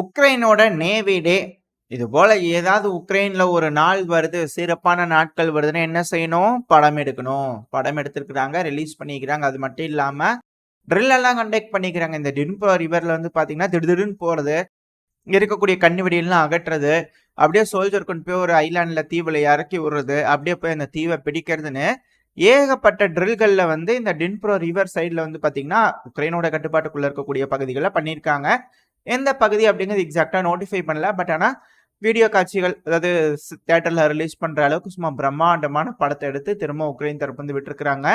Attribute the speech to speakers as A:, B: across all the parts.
A: உக்ரைனோட navy டே. இது போல ஏதாவது உக்ரைன்ல ஒரு நாள் வருது, சிறப்பான நாட்கள் வருதுன்னா என்ன செய்யணும்? படம் எடுக்கணும். படம் எடுத்திருக்கிறாங்க, ரிலீஸ் பண்ணிக்கிறாங்க. அது மட்டும் இல்லாம ட்ரில் எல்லாம் கண்டக்ட் பண்ணிக்கிறாங்க. இந்த டின்போ ரிவர்ல வந்து பாத்தீங்கன்னா திடுதிடுன்னு போறது, இருக்கக்கூடிய கண்ணி வெடியெல்லாம் அகற்றுறது, அப்படியே சோல்ஜர் கொண்டு போய் ஒரு ஐலாண்ட்ல தீவுல இறக்கி விடுறது, அப்படியே போய் அந்த தீவை பிடிக்கிறதுன்னு ஏகப்பட்ட ட்ரில்கள்ல வந்து இந்த டின்ப்ரோ ரிவர் சைட்ல வந்து பாத்தீங்கன்னா உக்ரைனோட கட்டுப்பாட்டுக்குள்ள இருக்கக்கூடிய பகுதிகளை பண்ணியிருக்காங்க. எந்த பகுதி அப்படிங்கிறது எக்ஸாக்டா நோட்டிஃபை பண்ணல. பட் ஆனா வீடியோ காட்சிகள், அதாவது தியேட்டர்ல ரிலீஸ் பண்ற அளவுக்கு சும்மா பிரம்மாண்டமான படத்தை எடுத்து திரும்ப உக்ரைன் தரப்பு வந்து விட்டுருக்காங்க.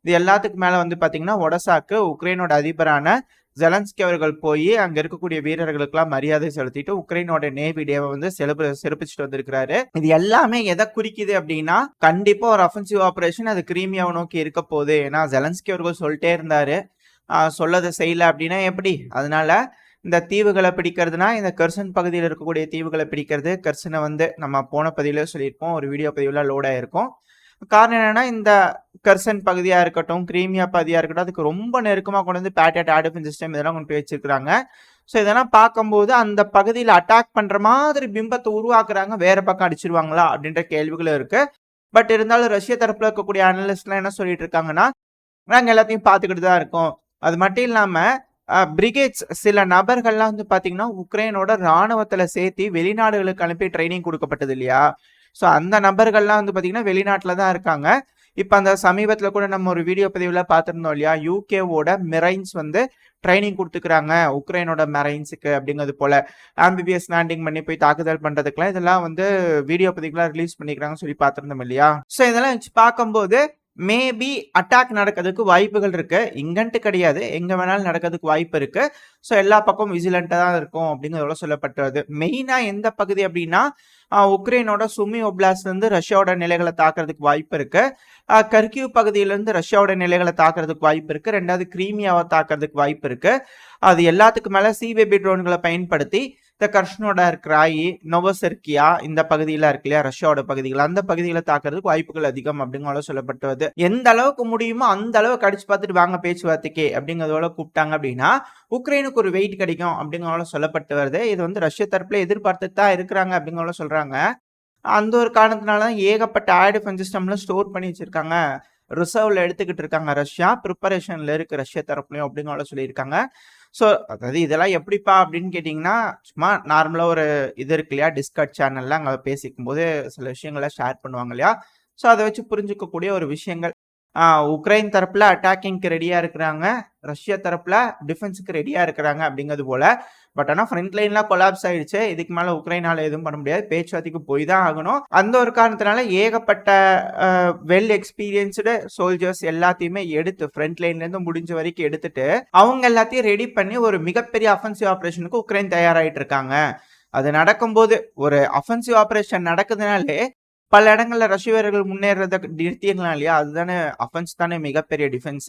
A: இது எல்லாத்துக்கு மேல வந்து பாத்தீங்கன்னா ஒடசாக்கு உக்ரைனோட அதிபரான ஜெலன்ஸ்கி அவர்கள் போய் அங்க இருக்கக்கூடிய வீரர்களுக்கெல்லாம் மரியாதை செலுத்திட்டு உக்ரைனோட நேவி டேவை வந்து சிறப்பிச்சுட்டு வந்திருக்கிறாரு. இது எல்லாமே எதை குறிக்குது அப்படின்னா, கண்டிப்பா ஒரு அஃபென்சிவ் ஆபரேஷன் அது கிரீமியாவை நோக்கி இருக்க போகுது. ஏன்னா ஜெலன்ஸ்கி அவர்கள் சொல்லிட்டே இருந்தாரு, சொல்லதை செய்யல அப்படின்னா எப்படி? அதனால இந்த தீவுகளை பிடிக்கிறதுனா இந்த கெர்சன் பகுதியில் இருக்கக்கூடிய தீவுகளை பிடிக்கிறது. கெர்சனை வந்து நம்ம போன பதிவிலே சொல்லியிருப்போம், ஒரு வீடியோ பதிவில் லோட் ஆயிருக்கும். காரணம் என்னன்னா, இந்த கெர்சன் பகுதியா இருக்கட்டும், கிரீமியா பகுதியா இருக்கட்டும், அதுக்கு ரொம்ப நெருக்கமா கொண்டு வந்து பேட்ரியாட் ஏர் டிஃபென்ஸ் சிஸ்டம் இதெல்லாம் கொண்டு போய் வச்சிருக்காங்க. ஸோ இதெல்லாம் பார்க்கும்போது அந்த பகுதியில் அட்டாக் பண்ற மாதிரி பிம்பத்தை உருவாக்குறாங்க. வேற பக்கம் அடிச்சிருவாங்களா அப்படின்ற கேள்விகளும் இருக்கு. பட் இருந்தாலும் ரஷ்ய தரப்புல இருக்கக்கூடிய அனலிஸ்ட்லாம் என்ன சொல்லிட்டு இருக்காங்கன்னா, நாங்க எல்லாத்தையும் பார்த்துக்கிட்டு தான் இருக்கோம். அது மட்டும் இல்லாம பிரிகேட்ஸ் சில நபர்கள்லாம் வந்து பாத்தீங்கன்னா உக்ரைனோட ராணுவத்துல சேர்த்து வெளிநாடுகளுக்கு அனுப்பி ட்ரைனிங் கொடுக்கப்பட்டது இல்லையா? ஸோ அந்த நபர்கள்லாம் வந்து பாத்தீங்கன்னா வெளிநாட்டுல தான் இருக்காங்க. இப்ப அந்த சமீபத்துல கூட நம்ம ஒரு வீடியோ பதிவுல பார்த்திருந்தோம் இல்லையா? யூகேவோட மெரைன்ஸ் வந்து ட்ரைனிங் கொடுத்துக்கிறாங்க உக்ரைனோட மெரைன்ஸுக்கு அப்படிங்கிறது போல. ஆம்பிபிஎஸ் லேண்டிங் பண்ணி போய் தாக்குதல் பண்றதுக்குலாம் இதெல்லாம் வந்து வீடியோ பதிவுலாம் ரிலீஸ் பண்ணிக்கிறாங்கன்னு சொல்லி பார்த்திருந்தோம் இல்லையா? ஸோ இதெல்லாம் வச்சு பார்க்கும்போது மேபி அட்டாக் நடக்கிறதுக்கு வாய்ப்புகள் இருக்கு. இங்கன்ட்டு கிடையாது, எங்க வேணாலும் நடக்கிறதுக்கு வாய்ப்பு இருக்கு. ஸோ எல்லா பக்கமும் விஜிலண்டா தான் இருக்கும் அப்படிங்கிறதோட சொல்லப்பட்டது. மெயினா எந்த பகுதி அப்படின்னா, உக்ரைனோட சுமி ஒப்லாஸ்ட்ல இருந்து ரஷ்யாவோட நிலைகளை தாக்குறதுக்கு வாய்ப்பு இருக்கு. கர்கிவ் பகுதியிலிருந்து ரஷ்யாவோட நிலைகளை தாக்குறதுக்கு வாய்ப்பு இருக்கு. ரெண்டாவது கிரீமியாவை தாக்குறதுக்கு வாய்ப்பு இருக்கு. அது எல்லாத்துக்கு மேல சிபேபி ட்ரோன்களை பயன்படுத்தி இந்த கர்ஷ்னோடார் கிராயி, நோவோசெர்கியா இந்த பகுதியில இருக்கு இல்லையா, ரஷ்யாவோட பகுதிகள், அந்த பகுதிகளை தாக்குறதுக்கு வாய்ப்புகள் அதிகம் அப்படிங்கிறத சொல்லப்பட்டது. எந்த அளவுக்கு முடியுமோ அந்த அளவுக்கு அடிச்சு பார்த்துட்டு வாங்க பேச்சுவார்த்தைக்கு அப்படிங்கிறதோட கூப்பிட்டாங்க அப்படின்னா உக்ரைனுக்கு ஒரு வெயிட் கிடைக்கும் அப்படிங்கிறதோட சொல்லப்பட்டு வருது. இது வந்து ரஷ்ய தரப்புல எதிர்பார்த்துட்டு தான் இருக்கிறாங்க அப்படிங்கிறத சொல்றாங்க. அந்த ஒரு காரணத்தினால தான் ஏகப்பட்ட ஏர் டிஃபென்ஸ் சிஸ்டம்ல ஸ்டோர் பண்ணி வச்சிருக்காங்க. ரிசர்வ்ல எடுத்துக்கிட்டு இருக்காங்க ரஷ்யா. ப்ரிப்பரேஷன்ல இருக்கு ரஷ்ய தரப்புலையும் அப்படிங்கிறத சொல்லியிருக்காங்க. ஸோ அதாவது இதெல்லாம் எப்படிப்பா அப்படின்னு கேட்டிங்கன்னா, சும்மா நார்மலா ஒரு இது இருக்கு இல்லையா, டிஸ்கட் சேனல்ல அங்கே பேசிக்கும் போது சில விஷயங்களை ஷேர் பண்ணுவாங்க இல்லையா? ஸோ அதை வச்சு புரிஞ்சுக்கக்கூடிய ஒரு விஷயங்கள். உக்ரைன் தரப்புல அட்டாக்கிங்க்கு ரெடியா இருக்கிறாங்க, ரஷ்யா தரப்புல டிஃபென்ஸுக்கு ரெடியா இருக்கிறாங்க அப்படிங்கிறது போல. பட் ஆனால் ஃப்ரண்ட் லைன்லாம் கொலாப்ஸ் ஆயிடுச்சு. இதுக்கு மேல உக்ரைனால எதுவும் பண்ண முடியாது. பேச்சுவார்த்தைக்கு போய் தான் ஆகணும். அந்த ஒரு காரணத்தினால ஏகப்பட்ட வெல் எக்ஸ்பீரியன்ஸ்டு சோல்ஜர்ஸ் எல்லாத்தையுமே எடுத்து ஃப்ரண்ட் லைன்ல இருந்து முடிஞ்ச வரைக்கும் எடுத்துட்டு அவங்க எல்லாத்தையும் ரெடி பண்ணி ஒரு மிகப்பெரிய அஃபென்சிவ் ஆபரேஷனுக்கு உக்ரைன் தயாராயிட்டு இருக்காங்க. அது நடக்கும்போது ஒரு அஃபென்சிவ் ஆபரேஷன் நடக்குதுனாலே பல இடங்கள்ல ரஷ்ய வீரர்கள் முன்னேறத நிறுத்திடலாம் இல்லையா? அதுதானே அஃபென்ஸ் தானே மிகப்பெரிய டிஃபென்ஸ்.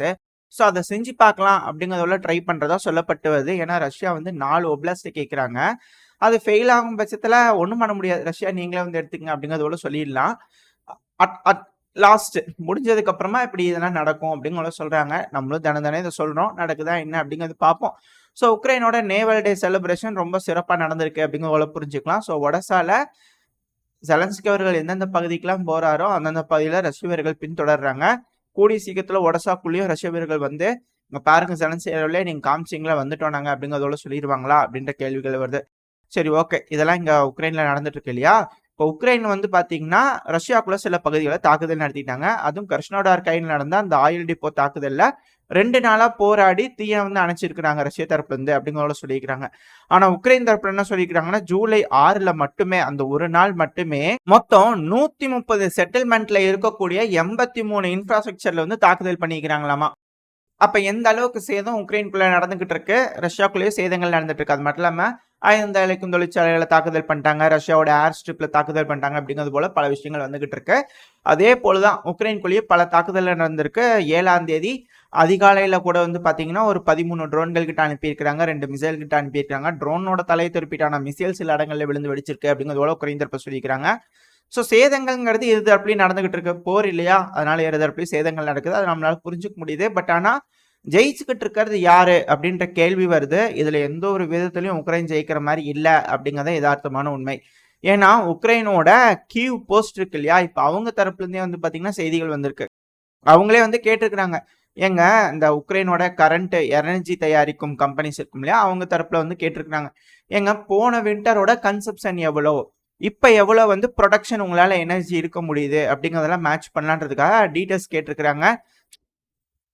A: ஸோ அதை செஞ்சு பார்க்கலாம் அப்படிங்கிறதோட ட்ரை பண்றதா சொல்லப்பட்டு வருது. ஏன்னா ரஷ்யா வந்து 4 ஒப்லாஸ்ட் கேட்குறாங்க. அது ஃபெயில் ஆகும் பட்சத்துல ஒன்றும் பண்ண முடியாது. ரஷ்யா நீங்களே வந்து எடுத்துக்கங்க அப்படிங்கிறதோட சொல்லிடலாம். லாஸ்ட் முடிஞ்சதுக்கு அப்புறமா இப்படி இதெல்லாம் நடக்கும் அப்படிங்கிறத சொல்றாங்க. நம்மளும் தினம் இதை சொல்றோம். நடக்குதா என்ன அப்படிங்கிறது பார்ப்போம். ஸோ உக்ரைனோட நேவல் டே செலிப்ரேஷன் ரொம்ப சிறப்பாக நடந்திருக்கு அப்படிங்கிறத புரிஞ்சுக்கலாம். ஸோ ஒடசால ஜெலன்ஸ்கி அவர்கள் எந்தெந்த பகுதிக்கெல்லாம் போறாரோ அந்தந்த பகுதியில ரஷ்ய வீரர்கள் பின்தொடர்றாங்க. கூடிய சீக்கிரத்துல ஒடசாக்குள்ளேயும் ரஷ்ய வீரர்கள் வந்து இங்க பாருங்க ஜெலன்ஸ்கி அவர்களே நீங்க காமிச்சிங்களா வந்துட்டோம் நாங்க அப்படிங்கிறதோட சொல்லிடுவாங்களா அப்படின்ற கேள்விகள் வருது. சரி, ஓகே, இதெல்லாம் இங்க உக்ரைன்ல நடந்துட்டு இருக்கு இல்லையா? இப்போ உக்ரைன் வந்து பாத்தீங்கன்னா ரஷ்யாக்குள்ள சில பகுதிகளை தாக்குதல் நடத்திட்டாங்க. அதுவும் கிருஷ்ணோடார் கையில் நடந்த அந்த ஆயில் டிப்போ தாக்குதல்ல 2 நாளா போராடி தீயை வந்து அணைச்சிருக்கிறாங்க ரஷ்ய தரப்புல இருந்து அப்படிங்கிறத சொல்லியிருக்கிறாங்க. ஆனா உக்ரைன் தரப்புல என்ன சொல்லியிருக்கிறாங்கன்னா, ஜூலை 6ல மட்டுமே, அந்த ஒரு நாள் மட்டுமே மொத்தம் 130 செட்டில்மெண்ட்ல இருக்கக்கூடிய 83 இன்ஃப்ராஸ்ட்ரக்சர்ல வந்து தாக்குதல் பண்ணிக்கிறாங்களாமா. அப்ப எந்த அளவுக்கு சேதம் உக்ரைனுக்குள்ள நடந்துகிட்டு இருக்கு, ரஷ்யாக்குள்ளேயே சேதங்கள் நடந்துட்டு இருக்கு. அது மட்டும் இல்லாம ஆயுத அளிக்கும் தொழிற்சாலைகளை தாக்குதல் பண்ணிட்டாங்க, ரஷ்யாவோட ஏர் ஸ்ட்ரிப்ல தாக்குதல் பண்ணிட்டாங்க அப்படிங்கிறது போல பல விஷயங்கள் வந்துகிட்டு இருக்கு. அதே போலதான் உக்ரைனுக்குள்ளேயே பல தாக்குதல் நடந்திருக்கு. 7ஆம் தேதி அதிகாலையில கூட வந்து பாத்தீங்கன்னா ஒரு 13 ட்ரோன்கள் கிட்ட அனுப்பியிருக்கிறாங்க, 2 மிசைல் கிட்ட அனுப்பியிருக்காங்க. ட்ரோனோட தலையை திருப்பிட்டான மிசைல் சில இடங்கள்ல விழுந்து வெடிச்சிருக்கு அப்படிங்கிறது போல உக்ரைன் தரப்பு சொல்லியிருக்காங்க. ஸோ சேதங்கள்ங்கிறது இரு தரப்புலையும் நடந்துகிட்டு இருக்கு. போர் இல்லையா, அதனால இரு தரப்புலையும் சேதங்கள் நடக்குது. அது நம்மளால புரிஞ்சுக்க முடியுது. பட் ஆனா ஜெயிச்சுக்கிட்டு இருக்கிறது யாரு அப்படின்ற கேள்வி வருது. இதுல எந்த ஒரு விதத்திலயும் உக்ரைன் ஜெயிக்கிற மாதிரி இல்ல அப்படிங்கறத யதார்த்தமான உண்மை. ஏன்னா உக்ரைனோட கீவ் போஸ்ட் இருக்கு இல்லையா, இப்ப அவங்க தரப்புல இருந்தே வந்து பாத்தீங்கன்னா செய்திகள் வந்திருக்கு. அவங்களே வந்து கேட்டிருக்கிறாங்க, ஏங்க இந்த உக்ரைனோட கரண்ட் எனர்ஜி தயாரிக்கும் கம்பெனிஸ் இருக்கும் இல்லையா, அவங்க தரப்புல வந்து கேட்டிருக்கிறாங்க, ஏங்க போன விண்டரோட கன்சப்ஷன் எவ்வளோ, இப்ப எவ்வளவு வந்து ப்ரொடக்ஷன் உங்களால எனர்ஜி இருக்க முடியுது அப்படிங்கறதெல்லாம் மேட்ச் பண்ணலான்றதுக்காக டீடைல்ஸ் கேட்டிருக்கிறாங்க.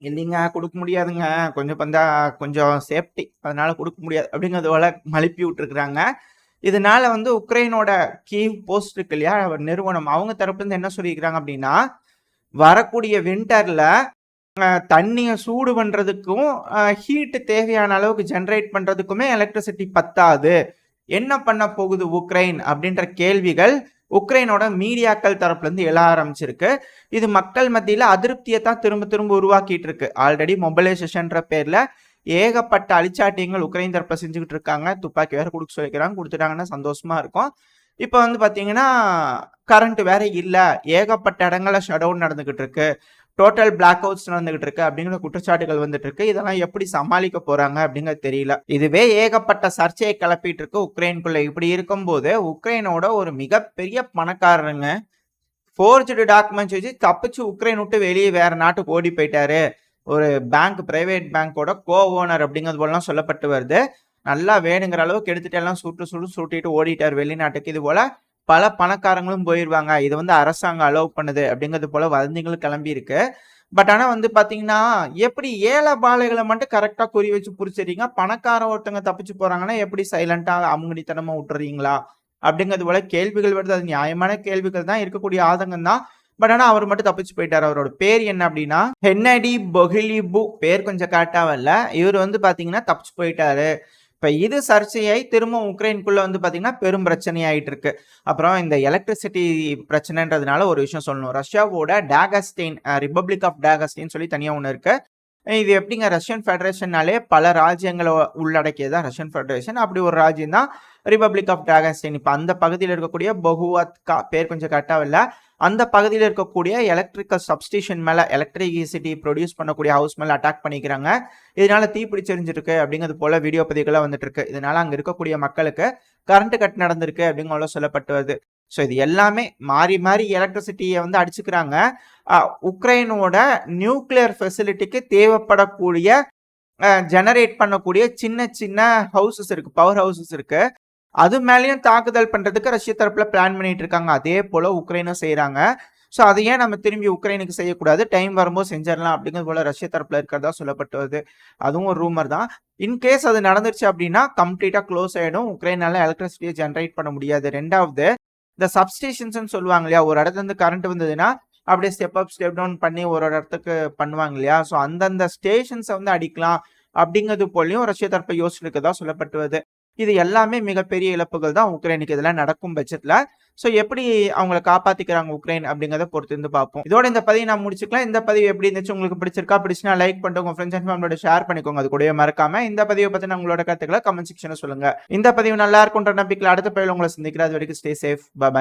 A: இல்லைங்க கொடுக்க முடியாதுங்க, கொஞ்சம் சேஃப்டி, அதனால கொடுக்க முடியாது அப்படிங்கிறது போல மழுப்பி விட்டுருக்குறாங்க. இதனால வந்து உக்ரைனோட கீவ் போஸ்ட் இருக்கு இல்லையா நிறுவனம், அவங்க தரப்புல இருந்து என்ன சொல்லியிருக்கிறாங்க அப்படின்னா, வரக்கூடிய விண்டர்ல தண்ணியை சூடு பண்றதுக்கும் ஹீட் தேவையான அளவுக்கு ஜெனரேட் பண்றதுக்குமே எலக்ட்ரிசிட்டி பத்தாது, என்ன பண்ண போகுது உக்ரைன் அப்படின்ற கேள்விகள் உக்ரைனோட மீடியாக்கள் தரப்புல இருந்து எழ ஆரம்பிச்சிருக்கு. இது மக்கள் மத்தியில அதிருப்தியை தான் திரும்ப திரும்ப உருவாக்கிட்டு இருக்கு. ஆல்ரெடி மொபைலைசேஷன்ற பேர்ல ஏகப்பட்ட அழிச்சாட்டியங்கள் உக்ரைன் தரப்புல செஞ்சுக்கிட்டு இருக்காங்க. துப்பாக்கி வேற கொடுக்க சொல்லிக்கிறாங்க, கொடுத்துட்டாங்கன்னா சந்தோஷமா இருக்கும். இப்ப வந்து பாத்தீங்கன்னா கரண்ட் வேற இல்ல, ஏகப்பட்ட இடங்கள்ல ஷட் டவுன் நடந்துகிட்டு இருக்கு, டோட்டல் பிளாக் அவுட்ஸ் நடந்துகிட்டு இருக்கு அப்படிங்கிற குற்றச்சாட்டுகள் வந்துட்டு இருக்கு. இதெல்லாம் எப்படி சமாளிக்க போறாங்க அப்படிங்கிறது தெரியல. இதுவே ஏகப்பட்ட சர்ச்சையை கிளப்பிட்டு இருக்கு உக்ரைனுக்குள்ள. இப்படி இருக்கும்போது உக்ரைனோட ஒரு மிகப்பெரிய பணக்காரருங்க ஃபோர்ஜ்டு டாக்குமெண்ட்ஸ் வச்சு தப்பிச்சு உக்ரைன் விட்டு வெளியே வேற நாட்டுக்கு ஓடி போயிட்டாரு. ஒரு பேங்க், பிரைவேட் பேங்கோட கோ ஓனர் அப்படிங்கிறது போலாம் சொல்லப்பட்டு வருது. நல்லா வேணுங்கிற அளவுக்கு எடுத்துட்டு எல்லாம் சுட்டிட்டு ஓடிட்டார் வெளிநாட்டுக்கு. இது போல பல பணக்காரங்களும் போயிருவாங்க. இது வந்து அரசாங்கம் அலோவ் பண்ணுது அப்படிங்கிறது போல வதந்திகளும் கிளம்பி இருக்கு. பட் ஆனா வந்து பாத்தீங்கன்னா, எப்படி ஏழை பாலைகளை மட்டும் கரெக்டா குறி வச்சு புடிச்சிடுறீங்க, பணக்கார ஒருத்தங்க தப்பிச்சு போறாங்கன்னா எப்படி சைலண்டா அமுங்கடித்தனமா விட்டுறீங்களா அப்படிங்கிறது போல கேள்விகள் வருது. அது நியாயமான கேள்விகள் தான், இருக்கக்கூடிய ஆதங்கம் தான். பட் ஆனா அவர் மட்டும் தப்பிச்சு போயிட்டாரு. அவரோட பேர் என்ன அப்படின்னா ஹென்னடி பொகிலிபு, பேர் கொஞ்சம் கரெக்டாவல்ல. இவர் வந்து பாத்தீங்கன்னா தப்பிச்சு போயிட்டாரு. இப்ப இது சர்ச்சையாய் திரும்ப உக்ரைனுக்குள்ள வந்து பாத்தீங்கன்னா பெரும் பிரச்சனை ஆயிட்டு இருக்கு. அப்புறம் இந்த எலக்ட்ரிசிட்டி பிரச்சனைன்றதுனால ஒரு விஷயம் சொல்லணும். ரஷ்யாவோட டாகஸ்டைன், ரிபப்ளிக் ஆஃப் டாகஸ்டைன் சொல்லி தனியா ஒண்ணு இருக்கு. இது எப்படிங்க, ரஷ்யன் ஃபெடரேஷன்னாலே பல ராஜ்யங்களை உள்ளடக்கியதான் ரஷ்யன் ஃபெடரேஷன். அப்படி ஒரு ராஜ்யம் தான் ரிபப்ளிக் ஆஃப் டாகஸ்டைன். இப்ப அந்த பகுதியில் இருக்கக்கூடிய பொகுவாத்கா, பேர் கொஞ்சம் கரெக்டா இல்ல, அந்த பகுதியில் இருக்கக்கூடிய எலக்ட்ரிக்கல் சப்ஸ்டேஷன் மேல, எலக்ட்ரிசிட்டி ப்ரொடியூஸ் பண்ணக்கூடிய ஹவுஸ் மேல அட்டாக் பண்ணிக்கிறாங்க. இதனால தீப்பிடிச்செறிஞ்சிருக்கு அப்படிங்கிறது போல வீடியோ பதிவுகள்லாம் வந்துட்டு இருக்கு. இதனால அங்க இருக்கக்கூடிய மக்களுக்கு கரண்ட் கட் நடந்திருக்கு அப்படிங்கிற சொல்லப்பட்டு வருது. ஸோ இது எல்லாமே மாறி மாறி எலக்ட்ரிசிட்டியை வந்து அடிச்சுக்கிறாங்க. உக்ரைனோட நியூக்ளியர் ஃபெசிலிட்டிக்கு தேவைப்படக்கூடிய ஜெனரேட் பண்ணக்கூடிய சின்ன சின்ன ஹவுசஸ் இருக்கு, பவர் ஹவுசஸ் இருக்கு. அது மேலேயும் தாக்குதல் பண்றதுக்கு ரஷ்ய தரப்புல பிளான் பண்ணிட்டு இருக்காங்க. அதே போல உக்ரைனும் செய்யறாங்க. ஸோ அதை ஏன் நம்ம திரும்பி உக்ரைனுக்கு செய்யக்கூடாது, டைம் வரும்போது செஞ்சிடலாம் அப்படிங்கிறது போல ரஷ்ய தரப்புல இருக்கிறதா சொல்லப்பட்டு வருது. அதுவும் ஒரு ரூமர் தான். இன்கேஸ் அது நடந்துருச்சு அப்படின்னா கம்ப்ளீட்டா க்ளோஸ் ஆயிடும், உக்ரைனால எலக்ட்ரிசிட்டியை ஜெனரேட் பண்ண முடியாது. ரெண்டாவது, இந்த சப்ஸ்டேஷன்ஸ் சொல்லுவாங்க இல்லையா, ஒரு இடத்துல இருந்து கரண்ட் வந்ததுன்னா அப்படியே ஸ்டெப் அப் ஸ்டெப் டவுன் பண்ணி ஒரு இடத்துக்கு பண்ணுவாங்க இல்லையா, ஸோ அந்தந்த ஸ்டேஷன்ஸை வந்து அடிக்கலாம் அப்படிங்கிறது போலையும் ரஷ்ய தரப்பை யோசிச்சிருக்கதா சொல்லப்பட்டு வருது. இது எல்லாமே மிகப்பெரிய இழப்புகள் தான் உக்ரைனுக்கு இதெல்லாம் நடக்கும் பட்சத்துல. ஸோ எப்படி அவங்களை காப்பாத்திக்கிறாங்க உக்ரைன் அப்படிங்கிறத பொறுத்து இருந்து பார்ப்போம். இதோட இந்த பதிவை நான் முடிச்சுக்கலாம். இந்த பதிவு எப்படி இருந்துச்சு, உங்களுக்கு பிடிச்சிருக்கா, பிடிச்சுனா லைக் பண்ணிட்டு உங்க ஃப்ரெண்ட்ஸ் அண்ட் ஃபேமிலியோட ஷேர் பண்ணிக்கோங்க. அது கூடவே மறக்காம இந்த பதிவை பத்தி உங்களோட கருத்துக்களை கமெண்ட் செக்ஷன்ல சொல்லுங்க. இந்த பதிவு நல்லா இருக்கும்ன்ற நம்பிக்கையில் அடுத்த பதிவில் உங்களை சந்திக்கிறேன். அது வரைக்கும் ஸ்டே சேஃப், பாய்.